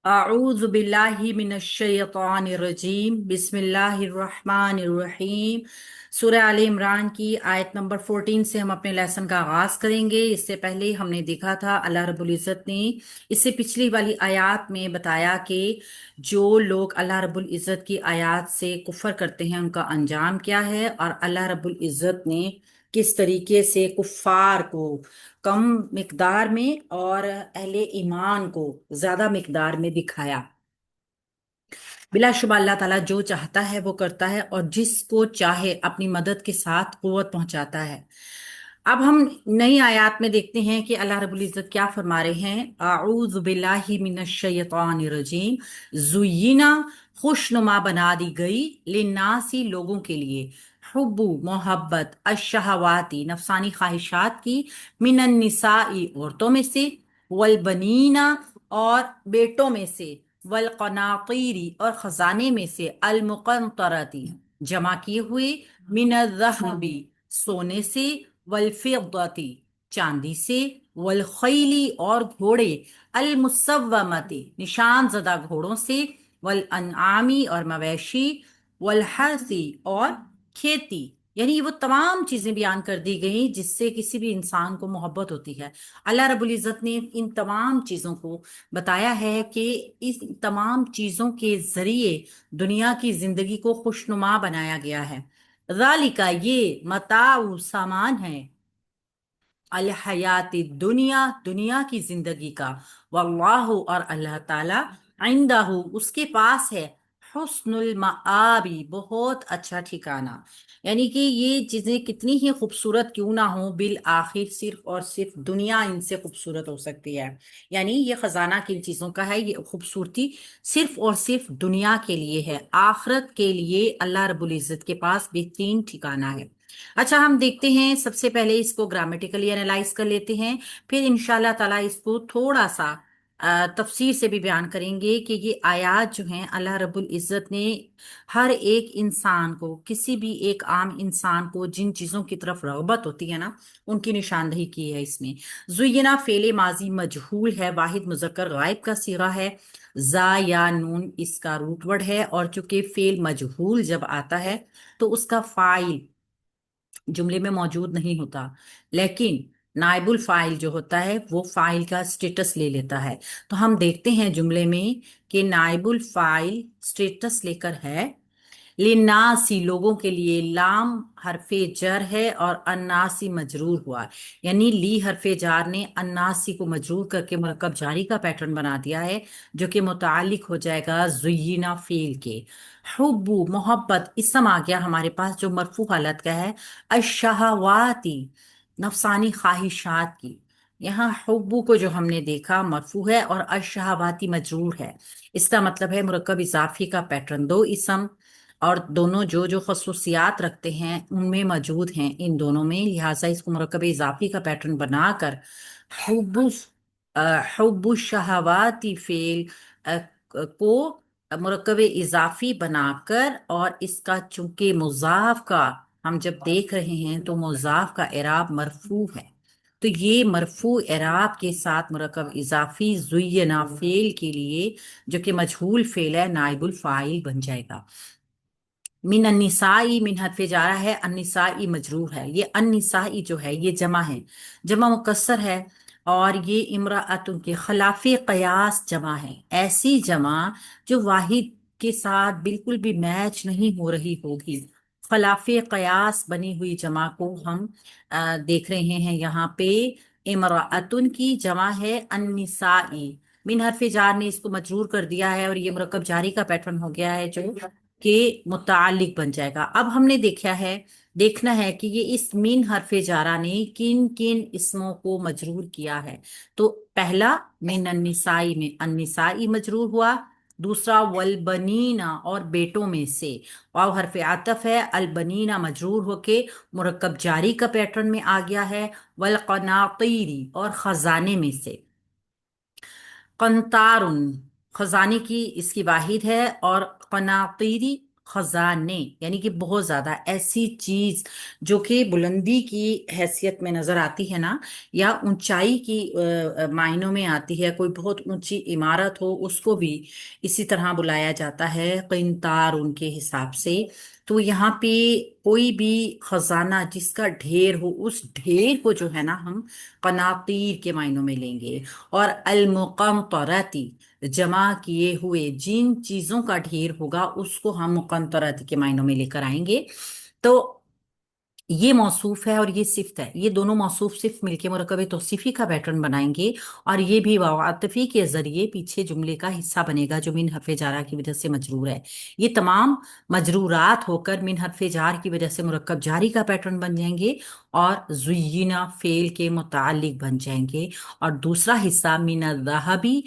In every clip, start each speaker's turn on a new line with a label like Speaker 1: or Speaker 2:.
Speaker 1: अऊज़ु बिल्लाहि मिनश्शैतानिर्रजीम बिस्मिल्लाहिर्रहमानिर्रहीम। सूरह आले इमरान की आयत नंबर 14 से हम अपने लेसन का आगाज करेंगे। इससे पहले हमने देखा था अल्लाह रब्बुल इज़्ज़त ने इससे पिछली वाली आयत में बताया कि जो लोग अल्लाह रब्बुल इज़्ज़त की आयत से कुफर करते हैं उनका अंजाम क्या है, और अल्लाह रब्बुल इज़्ज़त ने किस तरीके से कुफार को कम मिकदार में और अहले ईमान को ज्यादा मिकदार में दिखाया। बिलाशुबा अल्लाह ताला जो चाहता है वो करता है और जिसको चाहे अपनी मदद के साथ कुव्वत पहुंचाता है। अब हम नई आयत में देखते हैं कि अल्लाह रब्बुल इज़्ज़त क्या फरमा रहे हैं। आऊज़ु बिल्लाहि मिनश शैतानिर रजीम। जुय्यिना, खुशनुमा बना दी गई, लिन्नासी लोगों के लिए, हुब्बु मोहब्बत, अशहवाती नफसानी ख्वाहिशात की, मिनन निसाई औरतों में से, वल बनीना और बेटों में से, वल कनातीरी और खजाने में से, अल मुक़ंतरती जमा किए हुए, मिनल ज़हबी सोने से, वल फिद्दती चांदी से, वल खैली और घोड़े, अल मुसव्वमती निशान ज़दा घोड़ों से, वल अनआमी और मवेशी, वल हर्सी और खेती। यानी वो तमाम चीजें बयान कर दी गई जिससे किसी भी इंसान को मोहब्बत होती है। अल्लाह रब्बुल इज़्ज़त ने इन तमाम चीजों को बताया है कि इस तमाम चीजों के जरिए दुनिया की जिंदगी को खुशनुमा बनाया गया है। ज़ालिका ये मताउ सामान है, अल हयाती दुनिया दुनिया की जिंदगी का, वल्लाहु और अल्लाह ताला, इंदहु उसके पास है, हुस्नुल मआबी बहुत अच्छा ठिकाना। यानी कि ये चीजें कितनी ही खूबसूरत क्यों ना हो, बिल आखिर सिर्फ और सिर्फ दुनिया इनसे खूबसूरत हो सकती है। यानी ये खजाना किन चीजों का है, ये खूबसूरती सिर्फ और सिर्फ दुनिया के लिए है। आखिरत के लिए अल्लाह रब्बुल इज़्ज़त के पास बेहतरीन ठिकाना है। अच्छा, हम देखते हैं सबसे पहले इसको ग्रामेटिकली एनालाइज कर लेते हैं, फिर इंशाल्लाह ताला इसको थोड़ा सा तफसीर से भी बयान करेंगे कि ये आयात जो हैं अल्लाह रब्बुल इज़्ज़त ने हर एक इंसान को, किसी भी एक आम इंसान को जिन चीज़ों की तरफ रगबत होती है ना, उनकी निशानदही की है इसमें। जुय्यना फेले माजी मजहूल है, वाहिद मुजक्कर गायब का सीगा है, जा या नून इसका रूट वर्ड है, और चूंकि फेल मजहूल जब आता है तो उसका फाइल जुमले में मौजूद नहीं होता, लेकिन नाइबुल फाइल जो होता है वो फाइल का स्टेटस ले लेता है। तो हम देखते हैं जुमले में कि नाइबुल फाइल स्टेटस लेकर है, लिन्नासी लोगों के लिए, लाम हरफे जर है और अन्नासी मजरूर हुआ। यानी ली हरफे जार ने अन्नासी को मजरूर करके मुरक्कब जारी का पैटर्न बना दिया है, जो कि मुतालिक हो जाएगा जुय्यिना फेल के। हुब्बु मोहब्बत इसम आ गया हमारे पास जो मरफू हालत का है, अशहवाती नफसानी ख्वाहिशात की। यहाँ हुब्बु को जो हमने देखा मरफू है और अशहवाती मजरूर है। इसका मतलब है मुरक्कब इजाफी का पैटर्न, दो इसम और दोनों जो जो खसूसियात रखते हैं उनमें मौजूद हैं इन दोनों में, लिहाजा इसको मुरक्कब इजाफी का पैटर्न बनाकर हुब्बु हुब्बु शहवाती फेल को मुरक्कब इजाफी बनाकर, और इसका चूंकि मुजाफ का हम जब देख रहे हैं तो मुजाफ का एराब मरफू है, तो ये मरफू एराब के साथ मुरक्कब इजाफी जुय्यना फेल के लिए, जो कि मजहूल फेल है, नाइबुल फाइल बन जाएगा। मिन अन्निसाई, मिन हरफे जारा है, अन्निसाई मजरूर है। ये अन्निसाई जो है ये जमा है, जमा मुकस्सर है, और ये इमराअतुन के खिलाफे कयास जमा है, ऐसी जमा जो वाहिद के साथ बिल्कुल भी मैच नहीं हो रही होगी। खिलाफे कयास बनी हुई जमा को हम देख रहे हैं यहाँ पे। इमराअतुन की जमा है अन्निसाई, मिन हरफे जार ने इसको मजरूर कर दिया है और ये मुरक्कब जारी का पैटर्न हो गया है जो के मुतालिक बन जाएगा। अब हमने देखना है कि ये इस मीन हरफे जारा ने किन किन इसमों को मजरूर किया है। तो पहला मिन अन्निसाई में अन्निसाई मजरूर हुआ, दूसरा वलबनीना और बेटों में से, वाव हरफे आतफ है, अलबनीना मजरूर होके मुरक्कब जारी का पैटर्न में आ गया है, वल कनातीरी और खजाने में से। कंतारुन खजाने की इसकी वाहिद है, और कनातीरी خزانے یعنی کہ بہت زیادہ ایسی چیز جو کہ بلندی کی حیثیت میں نظر آتی ہے نا، یا اونچائی کی معنوں میں آتی ہے، کوئی بہت اونچی عمارت ہو اس کو بھی اسی طرح بلایا جاتا ہے قنتار ان کے حساب سے۔ تو یہاں پہ کوئی بھی خزانہ جس کا ڈھیر ہو، اس ڈھیر کو جو ہے نا ہم قناطیر کے معنوں میں لیں گے۔ اور المقنطراتی، جمع کیے ہوئے جن چیزوں کا ڈھیر ہوگا اس کو ہم مقنطراتی کے معنوں میں لے کر آئیں گے۔ تو یہ موصوف ہے اور یہ صفت ہے، یہ دونوں موصوف صرف مل کے مرکب توصیفی کا پیٹرن بنائیں گے، اور یہ بھی واو عاطفی کے ذریعے پیچھے جملے کا حصہ بنے گا جو من حرف جارہ کی وجہ سے مجرور ہے۔ یہ تمام مجرورات ہو کر من حرف جار کی وجہ سے مرکب جاری کا پیٹرن بن جائیں گے اور زینا فعل کے متعلق بن جائیں گے۔ اور دوسرا حصہ من الذهبی،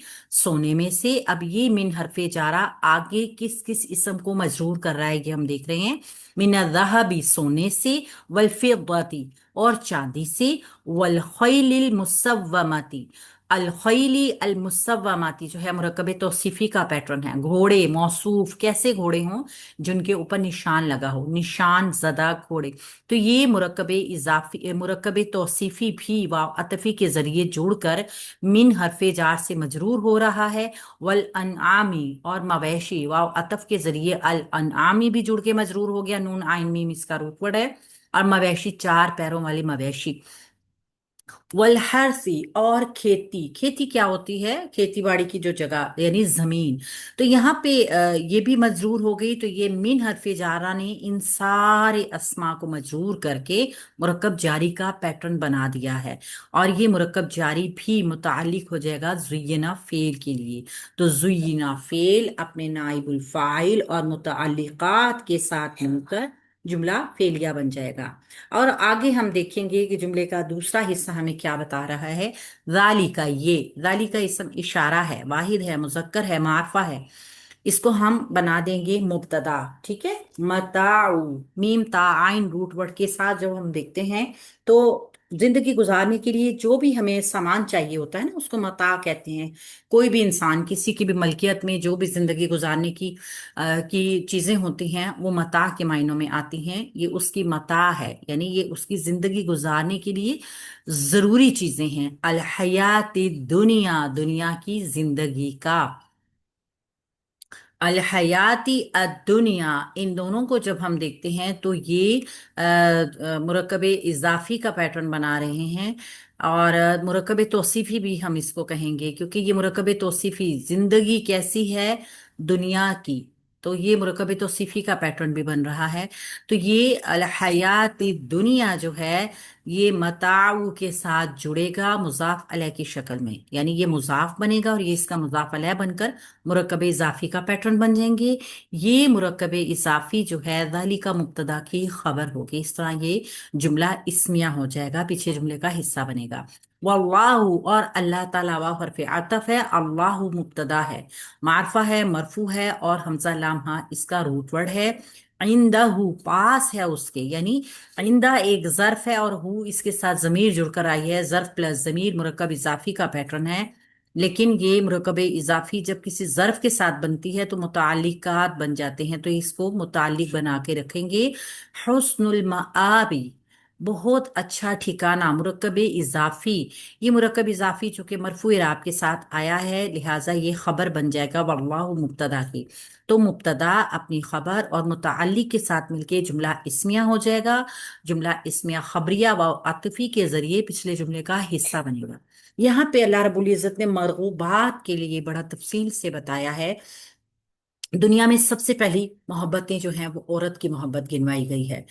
Speaker 1: سونے میں سے۔ اب یہ من حرف جارہ آگے کس کس اسم کو مجرور کر رہا ہے یہ ہم دیکھ رہے ہیں۔ من الذهبی، سونے سے، والفضتی، اور چاندی سے، والخیل المسومتی، الخیلی المسوماتی جو ہے مرکب توصیفی کا پیٹرن ہے۔ گھوڑے موصوف، کیسے گھوڑے ہوں؟ جن کے اوپر نشان لگا ہو، نشان زدہ گھوڑے۔ تو یہ مرکب اضافی، مرکب توصیفی بھی واو عطفی کے ذریعے جوڑ کر من حرف جار سے مجرور ہو رہا ہے۔ والانعامی، اور مویشی، واو عطف کے ذریعے الانعامی بھی جڑ کے مجرور ہو گیا، نون عین میم اس کا روٹ ورڈ ہے۔ اور مویشی، چار پیروں والے مویشی۔ والحرثی، اور کھیتی، کھیتی کیا ہوتی ہے؟ کھیتی باڑی کی جو جگہ یعنی زمین۔ تو یہاں پہ یہ بھی مجرور ہو گئی، تو یہ من حرف جارہ نے ان سارے اسما کو مجرور کر کے مرکب جاری کا پیٹرن بنا دیا ہے۔ اور یہ مرکب جاری بھی متعلق ہو جائے گا زینا فعل کے لیے۔ تو زینا فعل اپنے نائب الفاعل اور متعلقات کے ساتھ مل کر جملہ فعلیہ بن جائے گا۔ اور آگے ہم دیکھیں گے کہ جملے کا دوسرا حصہ ہمیں کیا بتا رہا ہے۔ ذالکا، یہ ذالکا اسم اشارہ ہے، واحد ہے، مذکر ہے، معرفہ ہے، اس کو ہم بنا دیں گے مبتدا، ٹھیک ہے۔ متاع، میم تا عین روٹ ورڈ کے ساتھ جب ہم دیکھتے ہیں تو زندگی گزارنے کے لیے جو بھی ہمیں سامان چاہیے ہوتا ہے نا اس کو متاع کہتے ہیں۔ کوئی بھی انسان کسی کی بھی ملکیت میں جو بھی زندگی گزارنے کی چیزیں ہوتی ہیں وہ متاع کے معنوں میں آتی ہیں۔ یہ اس کی متاع ہے، یعنی یہ اس کی زندگی گزارنے کے لیے ضروری چیزیں ہیں۔ الحیات دنیا، دنیا کی زندگی کا، الحیاتی الدنیا، ان دونوں کو جب ہم دیکھتے ہیں تو یہ مرکب اضافی کا پیٹرن بنا رہے ہیں۔ اور مرکب توصیفی بھی ہم اس کو کہیں گے کیونکہ یہ مرکب توصیفی، زندگی کیسی ہے؟ دنیا کی، تو یہ مرکب توصیفی کا پیٹرن بھی بن رہا ہے۔ تو یہ الحیات دنیا جو ہے یہ متاع کے ساتھ جڑے گا مضاف علیہ کی شکل میں، یعنی یہ مضاف بنے گا اور یہ اس کا مضاف علیہ بن کر مرکب اضافی کا پیٹرن بن جائیں گے۔ یہ مرکب اضافی جو ہے ذالکا مبتدا کی خبر ہوگی، اس طرح یہ جملہ اسمیہ ہو جائے گا، پیچھے جملے کا حصہ بنے گا۔ واللہ، اور اللہ تعالیٰ، واو حرف عطف ہے، اللہ مبتدا ہے، معرفہ ہے، مرفوع ہے، اور حمزہ لامہ اس کا روٹ ورڈ ہے۔ عندہ، پاس ہے اس کے، یعنی عندہ ایک ظرف ہے اور ہو اس کے ساتھ ضمیر جڑ کر آئی ہے، ظرف پلس ضمیر مرکب اضافی کا پیٹرن ہے۔ لیکن یہ مرکب اضافی جب کسی ظرف کے ساتھ بنتی ہے تو متعلقات بن جاتے ہیں، تو اس کو متعلق بنا کے رکھیں گے۔ حسن المآبی، بہت اچھا ٹھکانہ، مرکب اضافی، یہ مرکب اضافی چونکہ مرفوع اعراب کے ساتھ آیا ہے لہٰذا یہ خبر بن جائے گا واللہ مبتدا کی۔ تو مبتدا اپنی خبر اور متعلق کے ساتھ مل کے جملہ اسمیہ ہو جائے گا، جملہ اسمیہ خبریہ و عاطفی کے ذریعے پچھلے جملے کا حصہ بنے گا۔ یہاں پہ اللہ رب العزت نے مرغوبات کے لیے بڑا تفصیل سے بتایا ہے۔ دنیا میں سب سے پہلی محبتیں جو ہیں وہ عورت کی محبت گنوائی گئی ہے۔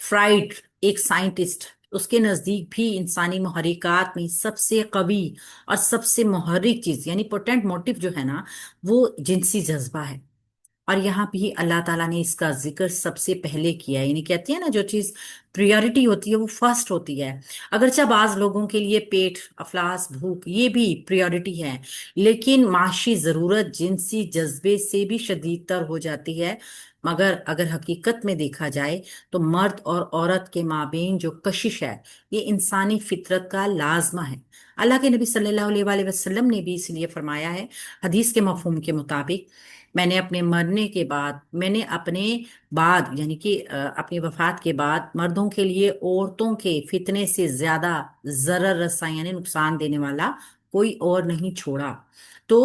Speaker 1: فرائڈ ایک سائنٹسٹ، اس کے نزدیک بھی انسانی محرکات میں سب سے قوی اور سب سے محرک چیز یعنی پوٹینٹ موٹیو جو ہے نا وہ جنسی جذبہ ہے۔ اور یہاں بھی اللہ تعالیٰ نے اس کا ذکر سب سے پہلے کیا، یعنی کہتے ہیں نا جو چیز प्रायोरिटी होती है वो फर्स्ट होती है। अगरचे बाज लोगों के लिए पेट, अफलास, भूख ये भी प्रायोरिटी है, लेकिन माशी जरूरत जिनसी जज्बे से भी शदीदतर हो जाती है। मगर अगर हकीकत में देखा जाए तो मर्द और औरत के माबेन जो कशिश है, ये इंसानी फितरत का लाजमा है। अल्लाह के नबी सल्लल्लाहु अलैहि वसल्लम ने भी इसलिए फरमाया है, हदीस के मफहूम के मुताबिक, मैंने अपने बाद यानी कि अपनी वफात के बाद मर्दों के लिए औरतों के फितने से ज्यादा जरर रसा यानी नुकसान देने वाला कोई और नहीं छोड़ा। तो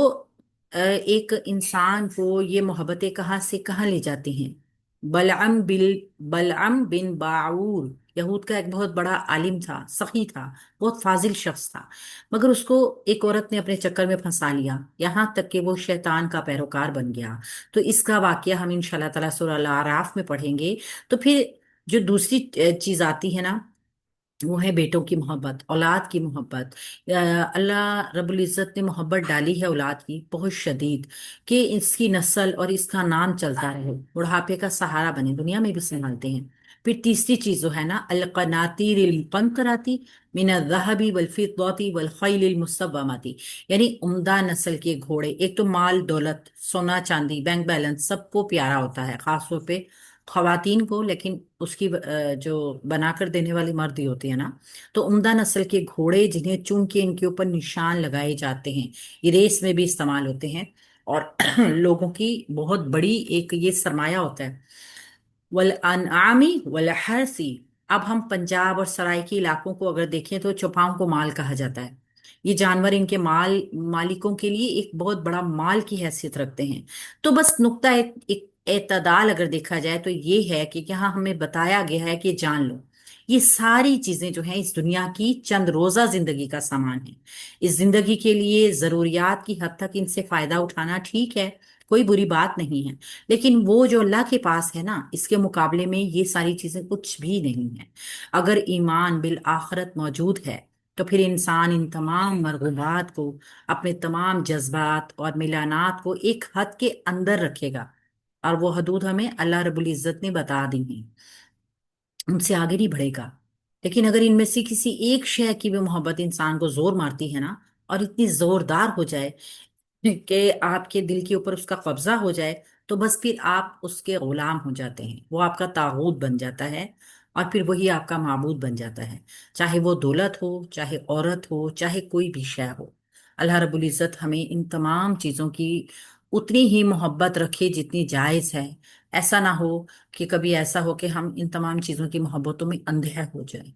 Speaker 1: एक इंसान को ये मोहब्बतें कहाँ से कहाँ ले जाती हैं। बलअम बिन बाऊर यहूद का एक बहुत बड़ा आलिम था, सखी था, बहुत फाजिल शख्स था, मगर उसको एक औरत ने अपने चक्कर में फंसा लिया, यहाँ तक कि वो शैतान का पैरोकार बन गया। तो इसका वाकया हम इंशाल्लाह ताला सूरह अल आराफ में पढ़ेंगे। तो फिर जो दूसरी चीज आती है ना, वो है बेटों की मोहब्बत, औलाद की मोहब्बत। अल्लाह रब्बुल इज़्ज़त ने मोहब्बत डाली है औलाद की बहुत शदीद, कि इसकी नस्ल और इसका नाम चलता रहे, बुढ़ापे का सहारा बने, दुनिया में भी संभालते हैं। फिर तीसरी चीज जो है ना, अलकनातीर मुकंतराती मिन अज़्ज़हबी वल फिद्दती वल खैलिल मुसव्वमाती, यानी उम्दा नस्ल के घोड़े। एक तो माल दौलत, सोना चांदी, बैंक बैलेंस सबको प्यारा होता है, खासतौर पे खवातीन को, लेकिन उसकी जो बनाकर देने वाली मर्द ही होती है ना। तो उम्दा नस्ल के घोड़े जिन्हें चुन के इनके ऊपर निशान लगाए जाते हैं, ये रेस में भी इस्तेमाल होते हैं, और लोगों की बहुत बड़ी एक ये सरमाया होता है। वल अनआमी वल हरसी। अब हम पंजाब और सराइकी इलाकों को अगर देखें तो चौपाओं को माल कहा जाता है। ये जानवर इनके मालिकों के लिए एक बहुत बड़ा माल की हैसियत रखते हैं। तो बस नुक्ता एक एतदाल अगर देखा जाए तो ये है कि यहाँ हमें बताया गया है कि जान लो, ये सारी चीजें जो हैं इस दुनिया की चंद रोजा जिंदगी का सामान है। इस जिंदगी के लिए जरूरियात की हद तक इनसे फायदा उठाना ठीक है, कोई बुरी बात नहीं है। लेकिन वो जो अल्लाह के पास है ना, इसके मुकाबले में ये सारी चीजें कुछ भी नहीं है। अगर ईमान बिल आखरत मौजूद है तो फिर इंसान इन तमाम मरगूबात को, अपने तमाम जज्बात और मिलानात को एक हद के अंदर रखेगा, और वो हदूद हमें अल्लाह रब्बुल इज़्ज़त ने बता दी हैं, उनसे आगे नहीं बढ़ेगा। लेकिन अगर इनमें से किसी एक शय की भी मोहब्बत इंसान को जोर मारती है ना, और इतनी जोरदार हो जाए कि आपके दिल के ऊपर उसका कब्जा हो जाए, तो बस फिर आप उसके गुलाम हो जाते हैं, वो आपका तागूत बन जाता है, और फिर वही आपका माबूद बन जाता है। चाहे वो दौलत हो, चाहे औरत हो, चाहे कोई भी शय हो। अल्लाह रब्बुल इज़्ज़त हमें इन तमाम चीज़ों की उतनी ही मोहब्बत रखे जितनी जायज़ है। ऐसा ना हो कि कभी ऐसा हो कि हम इन तमाम चीज़ों की मोहब्बतों में अंधे हो जाएं।